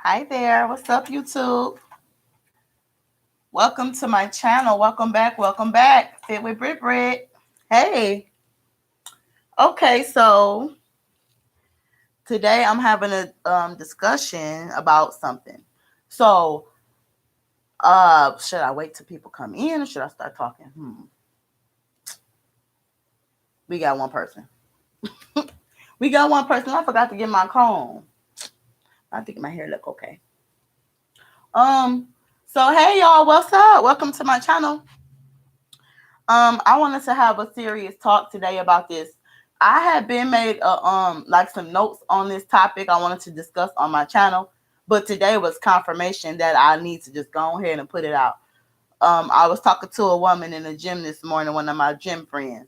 Hi there. What's up, YouTube? Welcome to my channel. Welcome back. Welcome back. Fit with Brit Brit. Hey. Okay, so today I'm having a discussion about something. So, should I wait till people come in or should I start talking? We got one person. We got one person. I forgot to get my comb. I think my hair look okay. Um, so hey y'all, what's up? Welcome to my channel. I wanted to have a serious talk today about this. I had been made like some notes on this topic I wanted to discuss on my channel, but today was confirmation that I need to just go ahead and put it out. I was talking to a woman in the gym this morning, one of my gym friends,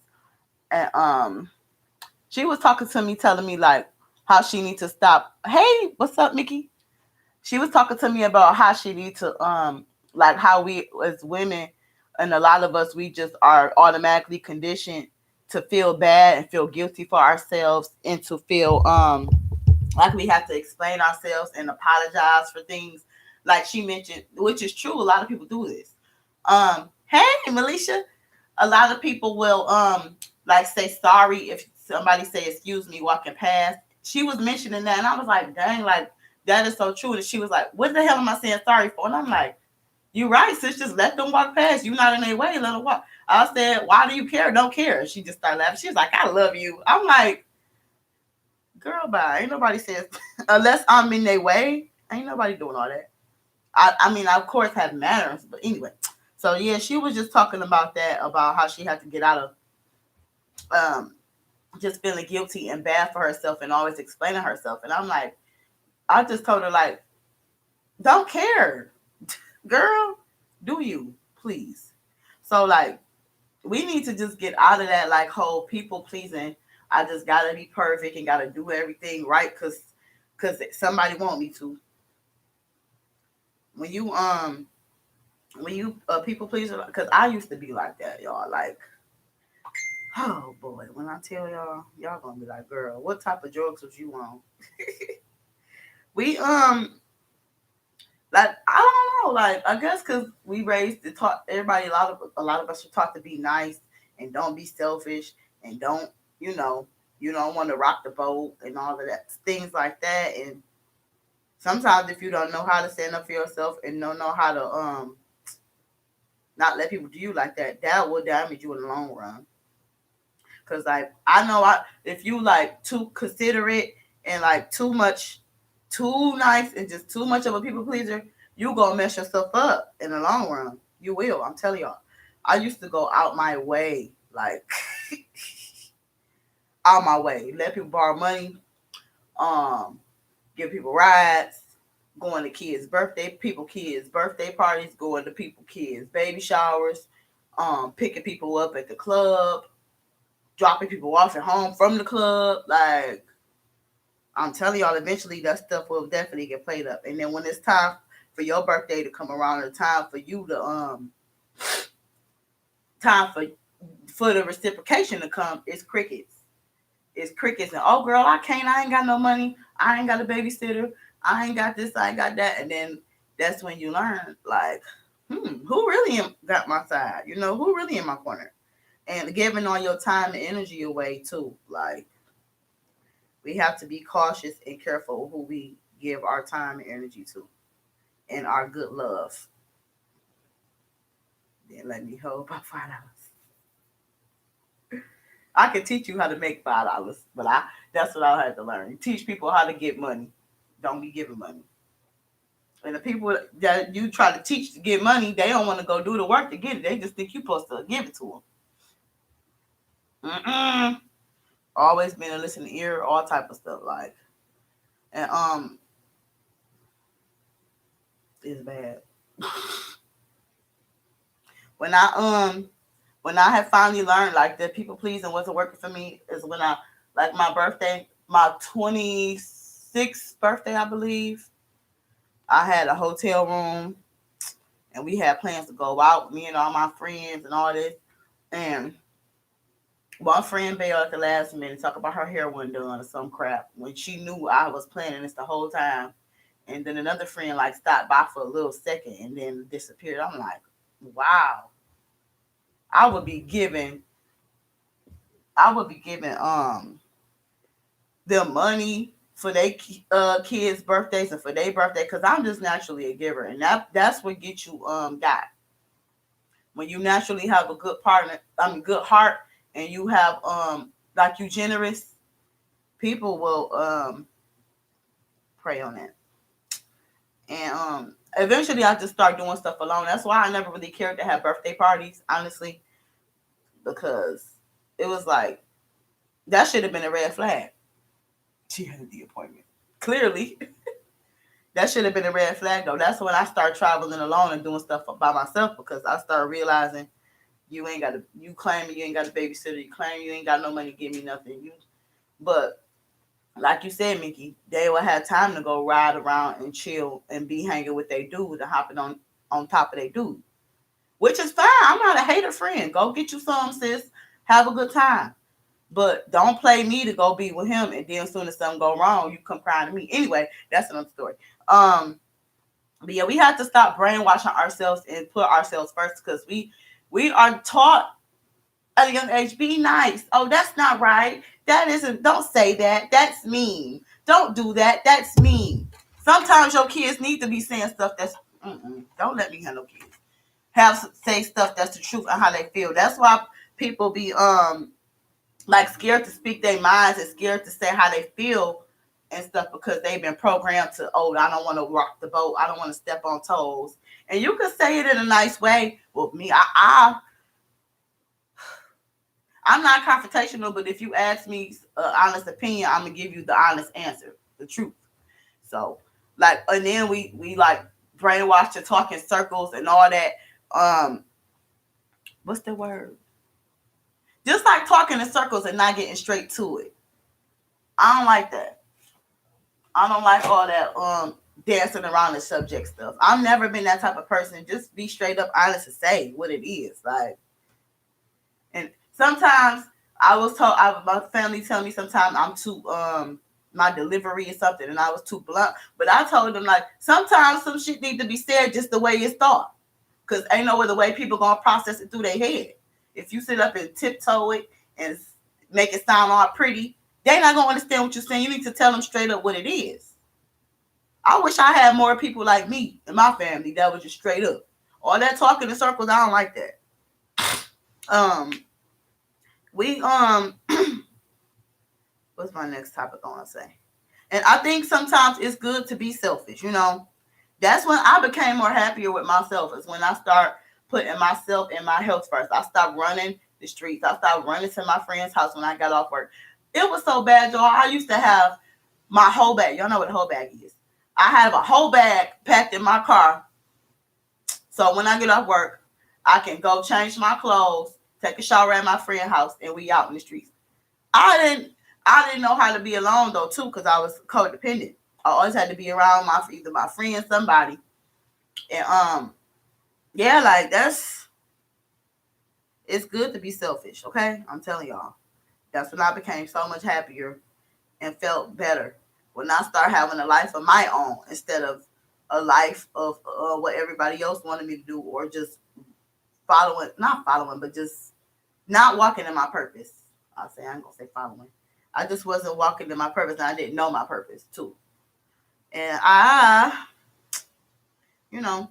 and she was talking to me, telling me like how she needs to stop. Hey, what's up, Mickey? She was talking to me about how she needs to like how we as women and a lot of us we just are automatically conditioned to feel bad and feel guilty for ourselves and to feel like we have to explain ourselves and apologize for things like she mentioned, which is true. A lot of people do this. Hey Melisha, a lot of people will like say sorry if somebody say excuse me walking past. She was mentioning that and I was like, dang, like that is so true. And she was like, what the hell am I saying sorry for? And I'm like, you right, sis, just let them walk past. You not in their way, let them walk. I said, why do you care? Don't care. She just started laughing. She was like, I love you. I'm like, girl, bye. Ain't nobody says unless I'm in their way, ain't nobody doing all that. I mean, I of course have manners, but anyway. So yeah, she was just talking about that, about how she had to get out of um just feeling guilty and bad for herself and always explaining herself. And I'm like, I just told her like, don't care, girl. Do you please? So like, we need to just get out of that like whole people pleasing. I just gotta be perfect and gotta do everything right because somebody want me to. When you people pleaser, because I used to be like that, y'all. Like, oh boy, when I tell y'all, y'all gonna be like, girl, what type of drugs was you on? We like I don't know, like I guess because we raised to taught everybody a lot of us are taught to be nice and don't be selfish and don't you know you don't want to rock the boat and all of that things like that. And sometimes if you don't know how to stand up for yourself and don't know how to not let people do you like that, that will damage you in the long run. Cause like I know if you like too considerate and like too much, too nice and just too much of a people pleaser, you gonna mess yourself up in the long run. You will. I'm telling y'all. I used to go out my way, like out my way, let people borrow money, um, give people rides, going to kids' birthday parties, going to people kids' baby showers, picking people up at the club, dropping people off at home from the club. Like I'm telling y'all, eventually that stuff will definitely get played up. And then when it's time for your birthday to come around, and time for you to time for the reciprocation to come, it's crickets. It's crickets and oh girl, I can't. I ain't got no money. I ain't got a babysitter. I ain't got this. I ain't got that. And then that's when you learn like, who really got my side? You know, who really in my corner? And giving all your time and energy away too. Like we have to be cautious and careful who we give our time and energy to and our good love. Then let me hold about $5. I can teach you how to make $5, but that's what I had to learn. Teach people how to get money. Don't be giving money. And the people that you try to teach to get money, they don't want to go do the work to get it. They just think you're supposed to give it to them. Always been a listening ear, all type of stuff like, and it's bad. when I when I had finally learned like that people pleasing wasn't working for me is when I like my birthday, my 26th birthday, I believe. I had a hotel room and we had plans to go out, me and all my friends and all this. And one friend bailed at the last minute, talk about her hair wasn't done or some crap when she knew I was planning this the whole time. and then another friend like stopped by for a little second and then disappeared. I'm like, wow. I would be giving I would be giving them money for their kids' birthdays and for their birthday because I'm just naturally a giver, and that's what gets you got when you naturally have a good partner. I mean, good heart, and you have like you generous. People will prey on that, and eventually I just start doing stuff alone. That's why I never really cared to have birthday parties, honestly, because it was like that should have been a red flag. She had the appointment. Clearly, that should have been a red flag though. That's when I start traveling alone and doing stuff by myself because I started realizing you claim you ain't got a babysitter, you claim you ain't got no money to give me nothing. But like you said, Mickey, they will have time to go ride around and chill and be hanging with their dude and hopping on top of their dude. Which is fine. I'm not a hater friend. Go get you some, sis. Have a good time. But don't play me to go be with him, and then as soon as something go wrong, you come crying to me. Anyway, that's another story. Um, but yeah, we have to stop brainwashing ourselves and put ourselves first because we are taught at a young age, be nice. Oh, that's not right. That isn't. Don't say that. That's mean. Don't do that. That's mean. Sometimes your kids need to be saying stuff that's. Don't let me have no kids. Say stuff that's the truth and how they feel. That's why people be like scared to speak their minds and scared to say how they feel and stuff because they've been programmed to, oh, I don't want to rock the boat, I don't want to step on toes. And you can say it in a nice way. Well, me, I'm not confrontational, but if you ask me an honest opinion, I'm gonna give you the honest answer, the truth. So, like, and then we like brainwash to talk in circles and all that. What's the word? Just like talking in circles and not getting straight to it. I don't like that. I don't like all that dancing around the subject stuff. I've never been that type of person. Just be straight up honest and say what it is. Like, and sometimes I was told, my family tell me sometimes I'm too my delivery is something and I was too blunt. But I told them like sometimes some shit need to be said just the way it's thought. Cause ain't no other way people gonna process it through their head. If you sit up and tiptoe it and make it sound all pretty, they not gonna understand what you're saying. You need to tell them straight up what it is. I wish I had more people like me in my family that was just straight up. All that talking in circles, I don't like that. Um, we what's my next topic I want to say? And I think sometimes it's good to be selfish. That's when I became more happier with myself. Is when I start putting myself and my health first. I stopped running the streets. I stopped running to my friend's house when I got off work. It was so bad, y'all. I used to have my whole bag. Y'all know what a whole bag is. I have a whole bag packed in my car. So when I get off work, I can go change my clothes, take a shower at my friend's house, and we out in the streets. I didn't know how to be alone though too, because I was codependent. I always had to be around either my friend, somebody. And yeah, like it's good to be selfish, okay? I'm telling y'all. That's when I became so much happier and felt better. When I started having a life of my own instead of a life of what everybody else wanted me to do, or just not following, but just not walking in my purpose. I ain't gonna say following. I just wasn't walking in my purpose, and I didn't know my purpose too. And you know,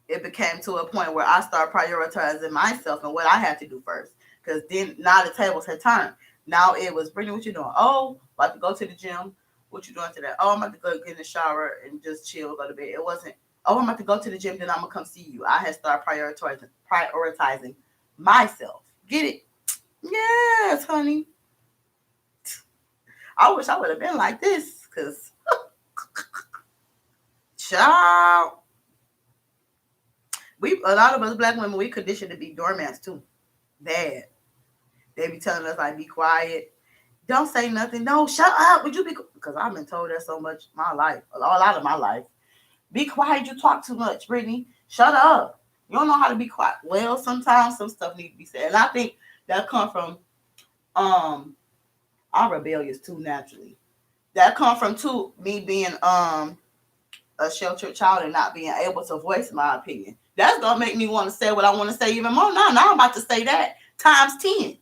it became to a point where I started prioritizing myself and what I had to do first. Because then now the tables had turned. Now it was, Brittany, what you doing? Oh, about to go to the gym. What you doing today? Oh, I'm about to go get in the shower and just chill, go to bed. It wasn't, oh, I'm about to go to the gym, then I'm going to come see you. I had started prioritizing myself. Get it? Yes, honey. I wish I would have been like this. Because, child, a lot of us black women, we conditioned to be doormats too. Bad. They be telling us like, be quiet, don't say nothing, no, shut up. Would you be? Because I've been told that so much my life, a lot of my life. Be quiet. You talk too much, Brittany. Shut up. You don't know how to be quiet. Well, sometimes some stuff needs to be said, and I think that comes from I'm rebellious too naturally. That come from too me being a sheltered child and not being able to voice my opinion. That's gonna make me want to say what I want to say even more. Now I'm about to say that times 10.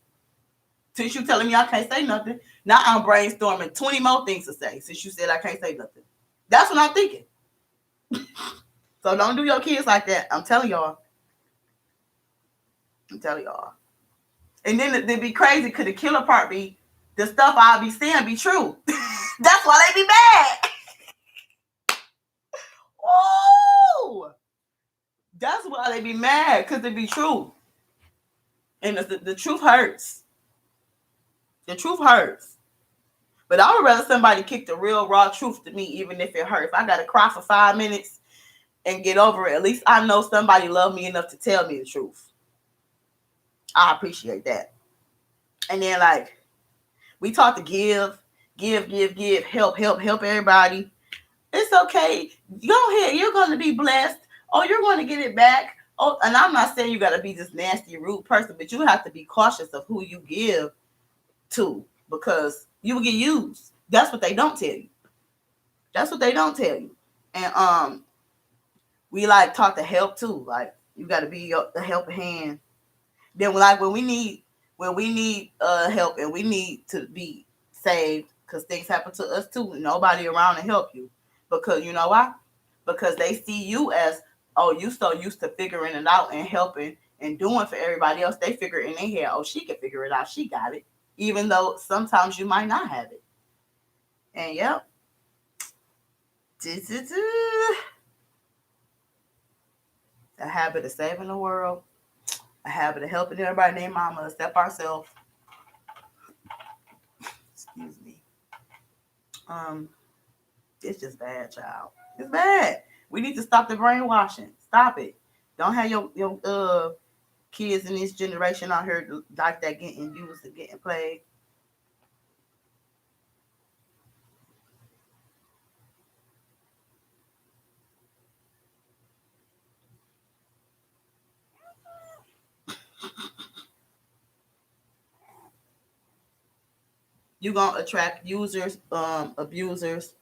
Since you telling me I can't say nothing, now I'm brainstorming 20 more things to say. Since you said I can't say nothing, that's what I'm thinking. So don't do your kids like that. I'm telling y'all. I'm telling y'all. And then it'd be crazy because the killer part be the stuff I'll be saying be true. That's why they be mad. Oh, that's why they be mad because it be true. And the truth hurts. The truth hurts. But I would rather somebody kick the real raw truth to me, even if it hurts. If I gotta cry for 5 minutes and get over it, at least I know somebody loved me enough to tell me the truth. I appreciate that. And then like we taught to give, help everybody. It's okay. Go ahead. You're gonna be blessed. Oh, you're gonna get it back. Oh, and I'm not saying you gotta be this nasty, rude person, but you have to be cautious of who you give to because you will get used. That's what they don't tell you. That's what they don't tell you. And we like taught to help too. Like you got to be the helping hand. Then like when we need help and we need to be saved because things happen to us too. Nobody around to help you because you know why? Because they see you as oh you so used to figuring it out and helping and doing for everybody else. They figure in their head oh she can figure it out. She got it. Even though sometimes you might not have it. And yep. A habit of saving the world, a habit of helping everybody named mama, except ourselves. Excuse me. Um, it's just bad, child. It's bad. We need to stop the brainwashing. Stop it. Don't have your kids in this generation out here like that getting used and getting played. You gonna attract users, abusers,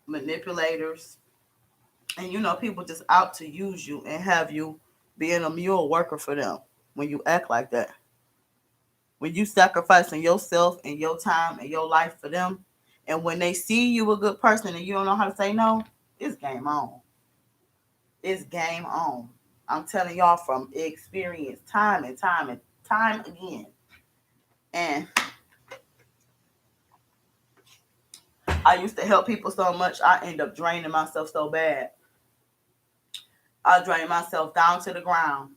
manipulators, and you know people just out to use you and have you being a mule worker for them when you act like that. When you sacrificing yourself and your time and your life for them, and when they see you a good person and you don't know how to say no, it's game on. It's game on. I'm telling y'all from experience, time and time and time again. And I used to help people so much, I end up draining myself so bad. I drain myself down to the ground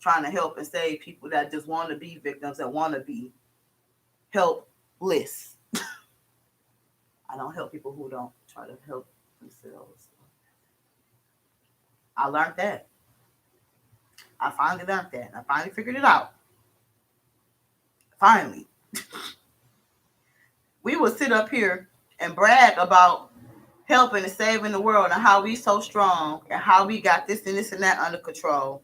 trying to help and save people that just want to be victims, that want to be helpless. I don't help people who don't try to help themselves. I learned that. I finally learned that. I finally figured it out. Finally. We would sit up here and brag about helping and saving the world and how we so strong and how we got this and this and that under control.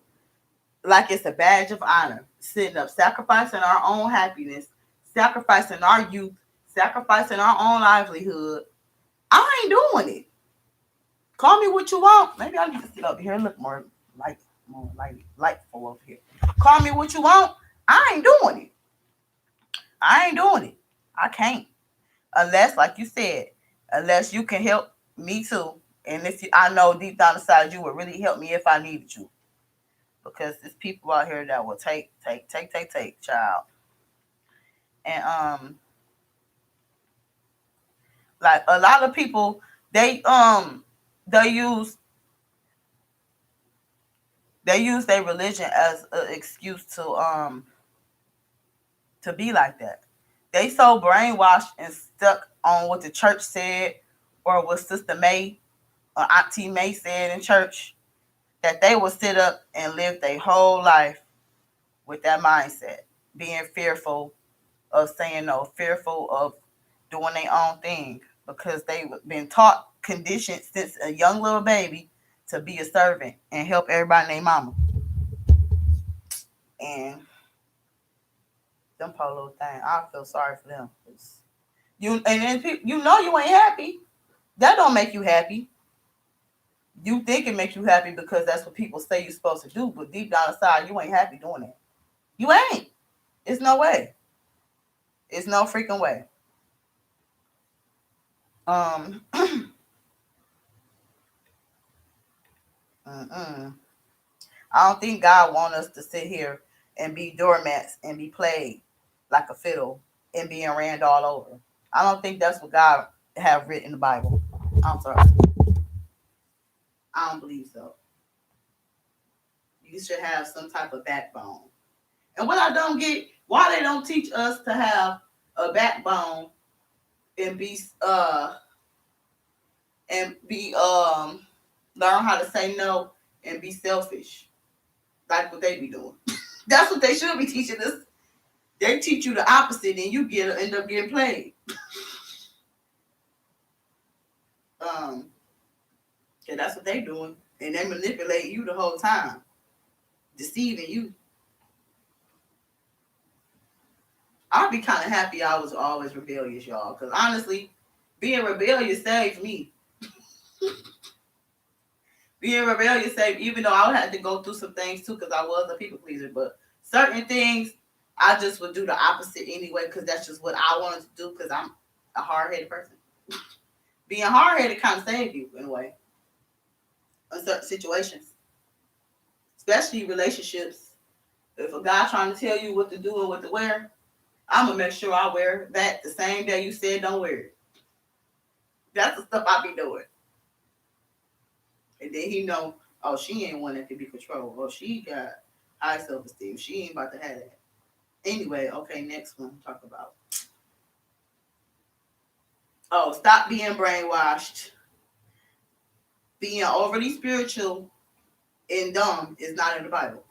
Like it's a badge of honor. Sitting up, sacrificing our own happiness, sacrificing our youth, sacrificing our own livelihood. I ain't doing it. Call me what you want. Maybe I need to sit up here and look more lightful up here. Call me what you want. I ain't doing it. I ain't doing it. I can't. Unless, like you said, unless you can help me too. And if you, I know deep down inside you would really help me if I needed you. Because there's people out here that will take, child. And like a lot of people, they they use they use their religion as an excuse to be like that. They so brainwashed and stuck on what the church said or what Sister May or Auntie May said in church that they will sit up and live their whole life with that mindset, being fearful of saying no, fearful of doing their own thing because they've been taught, conditioned since a young little baby to be a servant and help everybody named mama. And them poor little thing, I feel sorry for them. And then you know you ain't happy. That don't make you happy. You think it makes you happy because that's what people say you're supposed to do, but deep down inside, you ain't happy doing it. You ain't. It's no way. It's no freaking way. Um, mm-mm. I don't think God wants us to sit here and be doormats and be played like a fiddle and being ran all over. I don't think that's what God have written in the Bible. I'm sorry. I don't believe so. You should have some type of backbone. And what I don't get, why they don't teach us to have a backbone and be learn how to say no and be selfish. Like what they be doing. That's what they should be teaching us. They teach you the opposite and you end up getting played. Um, yeah, that's what they doing. And they manipulate you the whole time. Deceiving you. I'd be kind of happy I was always rebellious, y'all. Because honestly, being rebellious saved me. Being rebellious saved, even though I had to go through some things too, because I was a people pleaser. But certain things, I just would do the opposite anyway, because that's just what I wanted to do, because I'm a hard-headed person. Being hard-headed kind of saved you in a way, in certain situations, especially relationships. If a guy trying to tell you what to do and what to wear, I'm gonna make sure I wear that the same day you said don't wear it. That's the stuff I be doing. And then he know, oh, she ain't one that can be controlled. Oh, she got high self-esteem. She ain't about to have that. Anyway, okay, next one talk about. Oh, stop being brainwashed. Being overly spiritual and dumb is not in the Bible.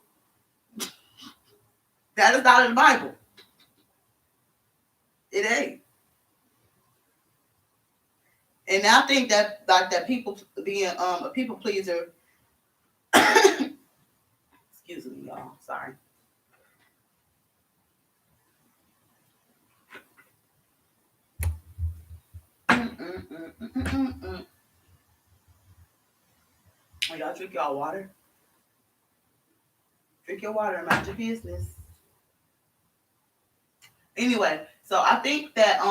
That is not in the Bible. It ain't. And I think that like that people being a people pleaser. Excuse me, y'all. Sorry. Oh, y'all drink y'all water. Drink your water and mind your business. Anyway, so I think that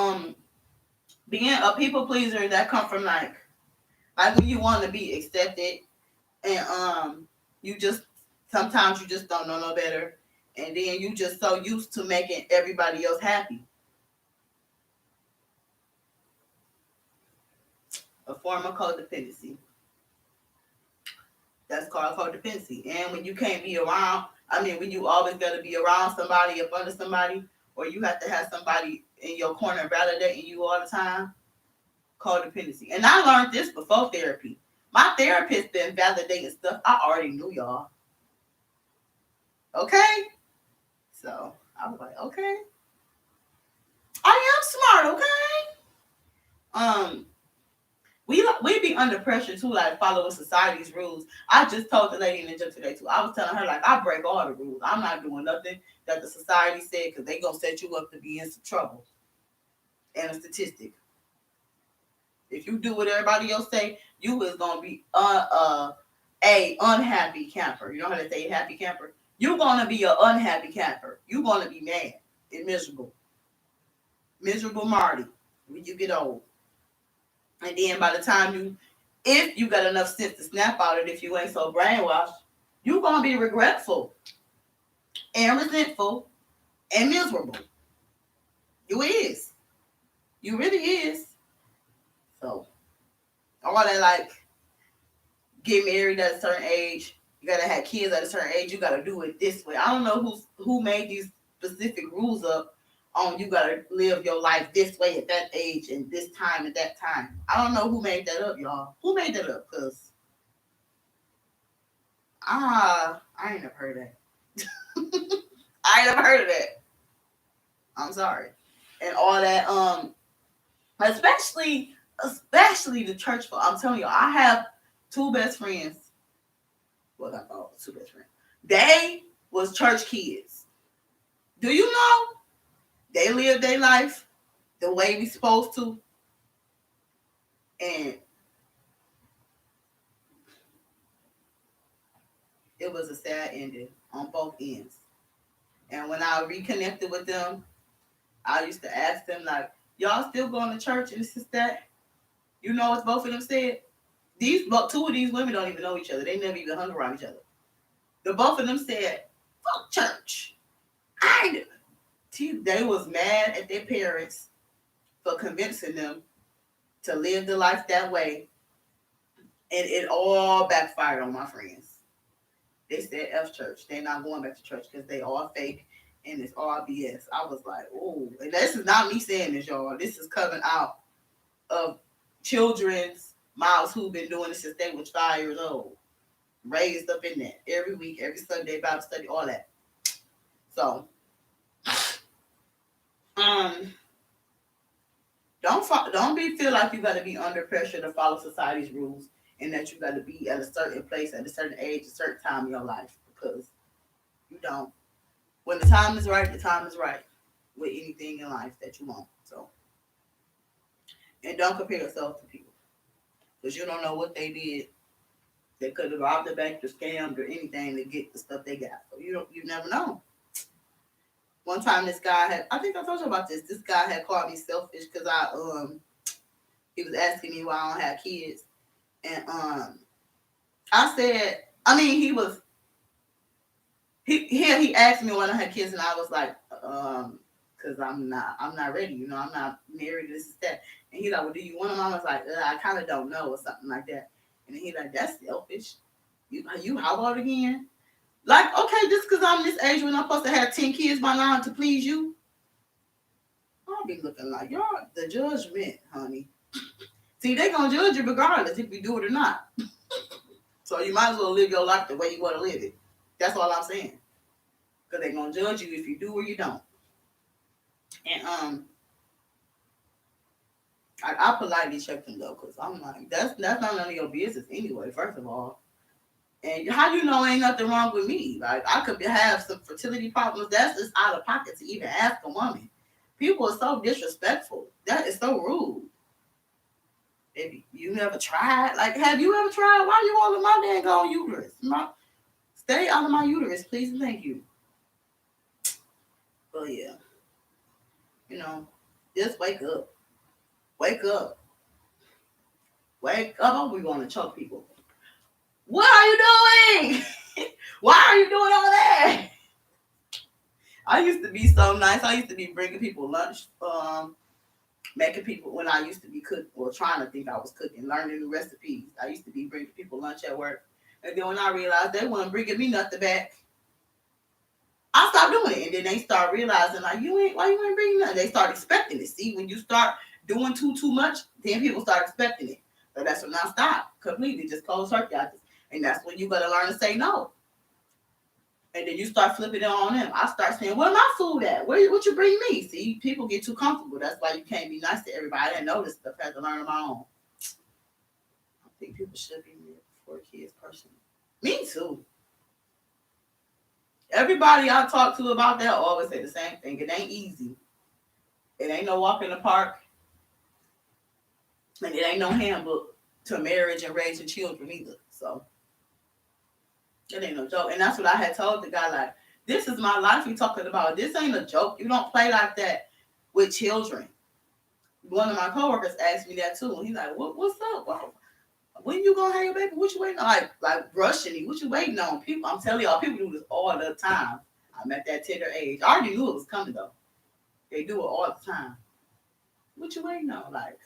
being a people pleaser that come from like when you want to be accepted and you just sometimes you just don't know no better and then you just so used to making everybody else happy. A form of codependency. That's called codependency. And when you can't be around, I mean, when you always got to be around somebody, up under somebody, or you have to have somebody in your corner validating you all the time, codependency. And I learned this before therapy. My therapist been validating stuff I already knew, y'all. Okay? So I was like, okay. I am smart, okay? Um, we be under pressure too, like following society's rules. I just told the lady in the gym today too. I was telling her like I break all the rules. I'm not doing nothing that the society said because they gonna set you up to be in some trouble. And a statistic. If you do what everybody else say, you is gonna be a unhappy camper. You know how they say happy camper? You're gonna be an unhappy camper. You're gonna be mad and miserable. Miserable Marty when you get old. And then by the time if you got enough sense to snap out it, if you ain't so brainwashed, you're gonna be regretful and resentful and miserable. You is. You really is. So all that like get married at a certain age, you gotta have kids at a certain age, you gotta do it this way. I don't know who made these specific rules up on you gotta live your life this way at that age and this time at that time. I don't know who made that up, y'all. Who made that up? Cause I ain't never heard of that. I ain't never heard of that. I'm sorry. And all that, especially the church folk. I'm telling you, I have two best friends. Well, I thought two best friends. They was church kids. Do you know? They lived their life the way we supposed to, and it was a sad ending on both ends. And when I reconnected with them, I used to ask them like, "Y'all still going to church and this is that?" You know what both of them said? Two of these women don't even know each other. They never even hung around each other. The both of them said, "Fuck church." I they was mad at their parents for convincing them to live the life that way, and it all backfired on my friends. They said F church. They're not going back to church because they all fake and it's all BS. I was like, oh, and this is not me saying this, y'all. This is coming out of children's mouths who've been doing this since they was 5 years old. Raised up in that every week, every Sunday, Bible study, all that. So, um, don't be feel like you got to be under pressure to follow society's rules and that you got to be at a certain place at a certain age, a certain time in your life because you don't. When the time is right, the time is right with anything in life that you want. So, and don't compare yourself to people because you don't know what they did. They could have robbed the bank or scammed or anything to get the stuff they got. So you never know. One time this guy had, I think I told you about this. This guy had called me selfish because he was asking me why I don't have kids, and I said, I mean he asked me when I had kids, and I was like, because I'm not ready, I'm not married, this is that, and he's like, well, do you want them? I was like, I kind of don't know or something like that, and then he's like, that's selfish. You how old again? Like, okay, just because I'm this age when I'm supposed to have 10 kids by now to please you, I'll be looking like y'all the judgment, honey. See, they gonna judge you regardless if you do it or not. So you might as well live your life the way you want to live it. That's all I'm saying. Because they're gonna judge you if you do or you don't. And I politely check them though, because I'm like, that's not none of your business anyway, first of all. And how you know ain't nothing wrong with me? Like I could have some fertility problems. That's just out of pocket to even ask a woman. People are so disrespectful. That is so rude. Baby, you never tried? Like, have you ever tried? Why you all in my dang on uterus? Stay out of my uterus, please and thank you. But yeah, you know, just wake up. Wake up. Wake up. We're going to choke people. What are you doing? Why are you doing all that? I used to be so nice. I used to be bringing people lunch, making people when I used to be cooking or trying to think I was cooking, learning new recipes. I used to be bringing people lunch at work, and then when I realized they weren't bringing me nothing back, I stopped doing it. And then they start realizing like why you ain't bringing nothing. They start expecting it. See, when you start doing too much, then people start expecting it. So that's when I stop completely, just close turkey. And that's when you gotta learn to say no. And then you start flipping it on them. I start saying, "Where my food at? What you bring me?" See, people get too comfortable. That's why you can't be nice to everybody. I didn't know this stuff. I had to learn on my own. I think people should be married before kids, personally. Me too. Everybody I talk to about that always say the same thing. It ain't easy. It ain't no walk in the park, and it ain't no handbook to marriage and raising children either. So it ain't no joke. And that's what I had told the guy, like, this is my life you talking about. This ain't a joke. You don't play like that with children. One of my coworkers asked me that too. And he's like, what's up? When you gonna have your baby? What you waiting on? Like brushing me. What you waiting on? People, I'm telling y'all, people do this all the time. I'm at that tender age. I already knew it was coming though. They do it all the time. What you waiting on? Like,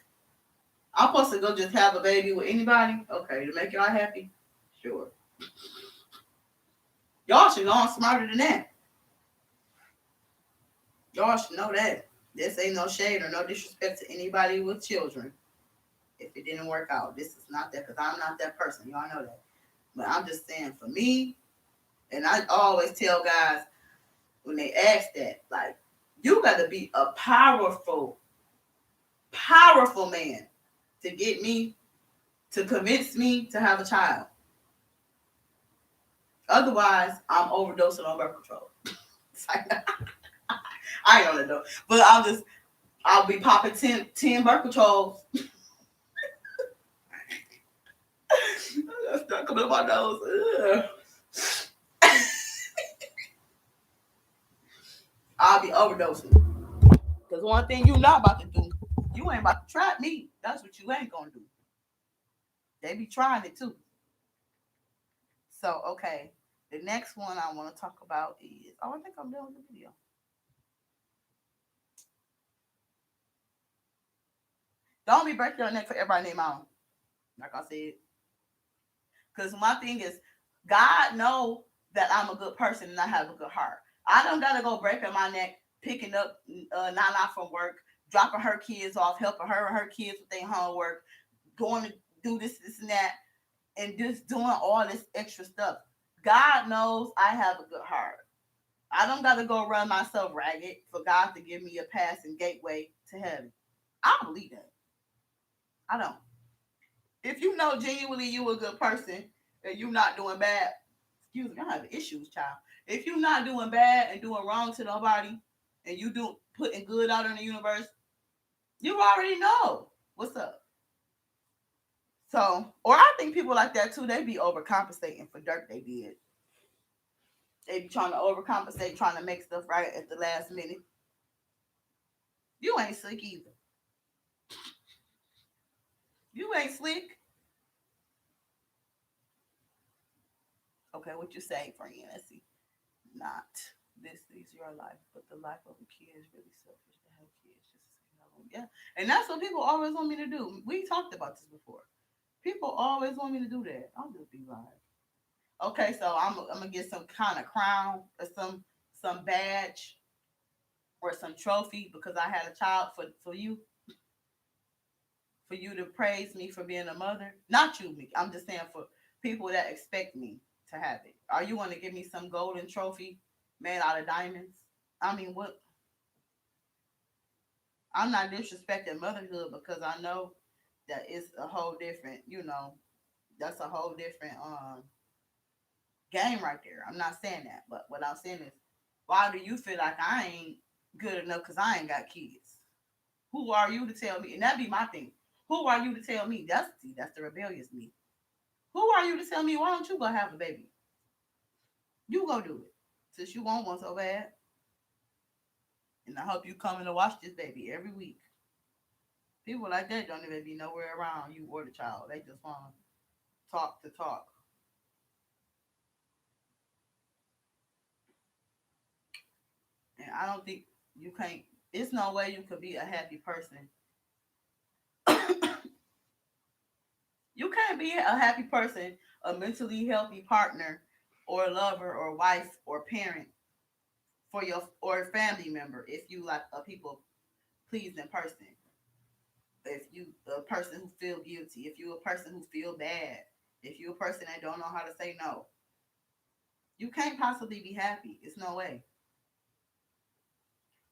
I'm supposed to go just have a baby with anybody? Okay, to make y'all happy? Sure. Y'all should know I'm smarter than that. Y'all should know that. This ain't no shade or no disrespect to anybody with children. If it didn't work out, this is not that, because I'm not that person. Y'all know that. But I'm just saying, for me, and I always tell guys when they ask that, like, you got to be a powerful, powerful man to get me, to convince me to have a child. Otherwise, I'm overdosing on birth control. I ain't on it though. But I'm just, I'll be popping 10 birth controls. That's not coming up my nose. Ugh. I'll be overdosing. Because one thing you not about to do, you ain't about to try me. That's what you ain't gonna do. They be trying it too. So okay, the next one I want to talk about is I think I'm done with the video. Don't be breaking your neck for everybody named out. Like I said, because my thing is, God know that I'm a good person and I have a good heart. I don't gotta go breaking my neck, picking up Nana from work, dropping her kids off, helping her and her kids with their homework, going to do this, and that, and just doing all this extra stuff. God knows I have a good heart. I don't gotta go run myself ragged for God to give me a passing gateway to heaven. I don't believe that. I don't. If you know genuinely you a good person and you not doing bad, excuse me, I have issues, child. If you not doing bad and doing wrong to nobody, and you do putting good out in the universe, you already know what's up. So, or I think people like that too. They be overcompensating for dirt they did. They be trying to overcompensate, trying to make stuff right at the last minute. You ain't slick either. You ain't slick. Okay, what you say, friend? Let's see. Not this is your life, but the life of a kid is really selfish to have kids just to say hello. Yeah, and that's what people always want me to do. We talked about this before. People always want me to do that. I'll just be like, okay, so I'm gonna get some kind of crown or some badge or some trophy because I had a child for you to praise me for being a mother. Not you, me. I'm just saying for people that expect me to have it. Are you want to give me some golden trophy made out of diamonds? I mean, what? I'm not disrespecting motherhood because I know that it's a whole different, that's a whole different game right there. I'm not saying that, but what I'm saying is, why do you feel like I ain't good enough because I ain't got kids? Who are you to tell me? And that'd be my thing. Who are you to tell me? That's the rebellious me. Who are you to tell me why don't you go have a baby? You go do it since you want one so bad. And I hope you come in to watch this baby every week. People like that don't even be nowhere around you or the child. They just want to talk to talk. And I don't think you can't. There's no way you could be a happy person. You can't be a happy person, a mentally healthy partner, or lover, or wife, or parent for your or family member if you like a people pleasing person. If you a person who feel guilty, if you a person who feel bad, if you a person that don't know how to say no, you can't possibly be happy. It's no way.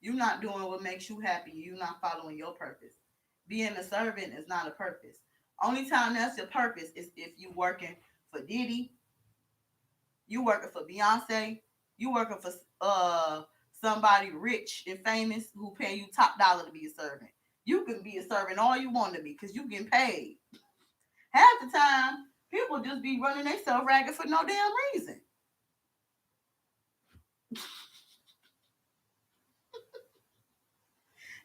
You're not doing what makes you happy. You're not following your purpose. Being a servant is not a purpose. Only time that's your purpose is if you working for Diddy, you working for Beyonce, you working for somebody rich and famous who pay you top dollar to be a servant. You can be a servant all you want to be because you getting paid. Half the time, people just be running themselves ragged for no damn reason.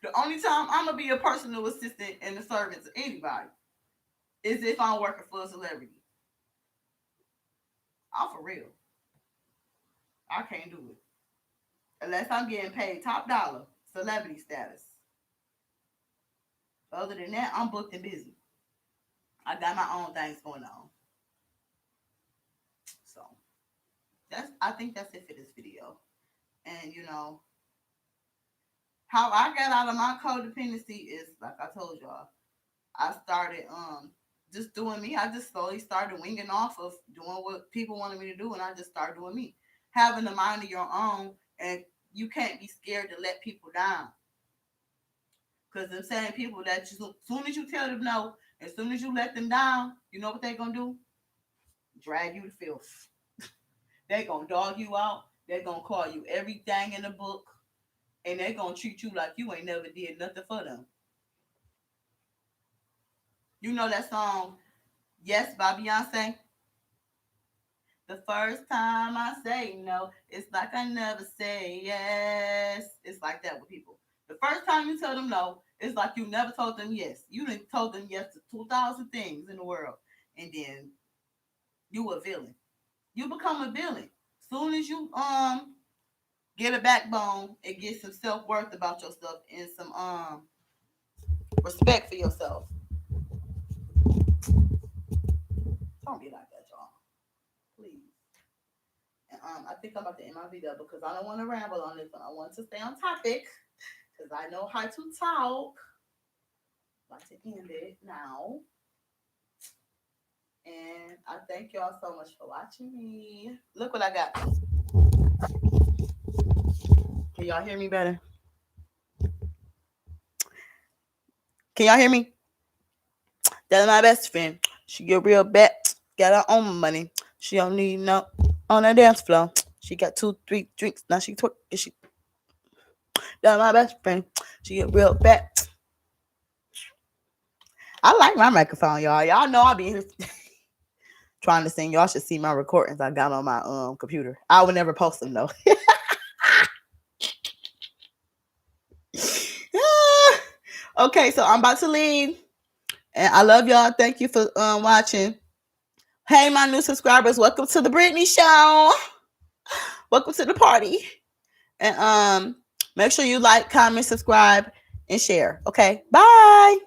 The only time I'm gonna be a personal assistant and a servant to anybody is if I'm working for a celebrity. I'm for real. I can't do it unless I'm getting paid top dollar, celebrity status. Other than that, I'm booked and busy. I got my own things going on. So I think that's it for this video. And how I got out of my codependency is like I told y'all. I started just doing me. I just slowly started winging off of doing what people wanted me to do, and I just started doing me. Having the mind of your own, and you can't be scared to let people down. Because them same people that as soon as you tell them no, as soon as you let them down, you know what they're gonna do? Drag you to filth. They're gonna dog you out. They're gonna call you everything in the book. and they gonna treat you like you ain't never did nothing for them. You know that song, Yes, by Beyonce? The first time I say no, it's like I never say yes. It's like that with people. The first time you tell them no, it's like you never told them yes. You done told them yes to 2,000 things in the world, and then you a villain. You become a villain. Soon as you get a backbone and get some self worth about yourself and some respect for yourself. Don't be like that, y'all. Please. And I think I'm about to end my video because I don't want to ramble on this one. I want to stay on topic because I know how to talk. I'm about to end it now. And I thank y'all so much for watching me. Look what I got. Can y'all hear me better? Can y'all hear me? That's my best friend. She get real bad. Got her own money. She don't need no on the dance floor. She got 2, 3 drinks. Now she twerk. She that's my best friend. She get real bad. I like my microphone, y'all. Y'all know I be here trying to sing. Y'all should see my recordings I got on my computer. I would never post them though. Okay, so I'm about to leave. And I love y'all. Thank you for watching. Hey, my new subscribers, welcome to the Brittany Show. Welcome to the party. And make sure you like, comment, subscribe, and share. Okay, bye.